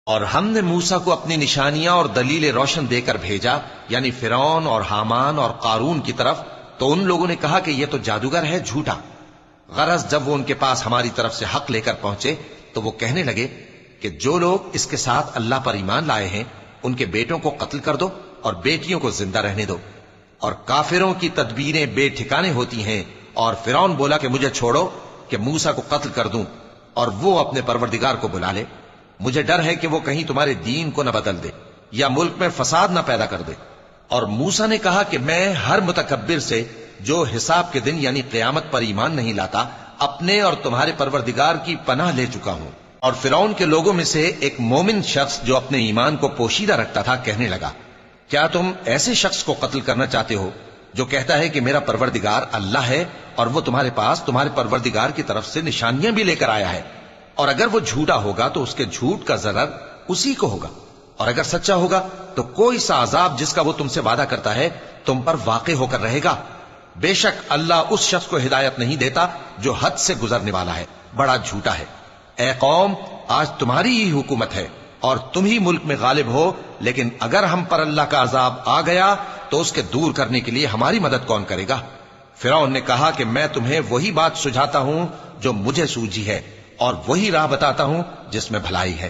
اور ہم نے موسیٰ کو اپنی نشانیاں اور دلیل روشن دے کر بھیجا، یعنی فرعون اور حامان اور قارون کی طرف، تو ان لوگوں نے کہا کہ یہ تو جادوگر ہے، جھوٹا۔ غرض جب وہ ان کے پاس ہماری طرف سے حق لے کر پہنچے تو وہ کہنے لگے کہ جو لوگ اس کے ساتھ اللہ پر ایمان لائے ہیں ان کے بیٹوں کو قتل کر دو اور بیٹیوں کو زندہ رہنے دو۔ اور کافروں کی تدبیریں بے ٹھکانے ہوتی ہیں، اور فرعون بولا کہ مجھے چھوڑو کہ موسیٰ کو قتل کر دوں اور وہ اپنے پروردگار کو بلا لے۔ مجھے ڈر ہے کہ وہ کہیں تمہارے دین کو نہ بدل دے یا ملک میں فساد نہ پیدا کر دے۔ اور موسیٰ نے کہا کہ میں ہر متکبر سے جو حساب کے دن یعنی قیامت پر ایمان نہیں لاتا اپنے اور تمہارے پروردگار کی پناہ لے چکا ہوں۔ اور فرعون کے لوگوں میں سے ایک مومن شخص جو اپنے ایمان کو پوشیدہ رکھتا تھا کہنے لگا، کیا تم ایسے شخص کو قتل کرنا چاہتے ہو جو کہتا ہے کہ میرا پروردگار اللہ ہے اور وہ تمہارے پاس تمہارے پروردگار کی طرف سے نشانیاں بھی لے کر آیا ہے؟ اور اگر وہ جھوٹا ہوگا تو اس کے جھوٹ کا ضرر اسی کو ہوگا، اور اگر سچا ہوگا تو کوئی سا عذاب جس کا وہ تم سے وعدہ کرتا ہے تم پر واقع ہو کر رہے گا۔ بے شک اللہ اس شخص کو ہدایت نہیں دیتا جو حد سے گزرنے والا ہے، بڑا جھوٹا ہے۔ اے قوم، آج تمہاری ہی حکومت ہے اور تم ہی ملک میں غالب ہو، لیکن اگر ہم پر اللہ کا عذاب آ گیا تو اس کے دور کرنے کے لیے ہماری مدد کون کرے گا؟ فرعون نے کہا کہ میں تمہیں وہی بات سجھاتا ہوں جو مجھے سوجھی ہے، اور وہی راہ بتاتا ہوں جس میں بھلائی ہے۔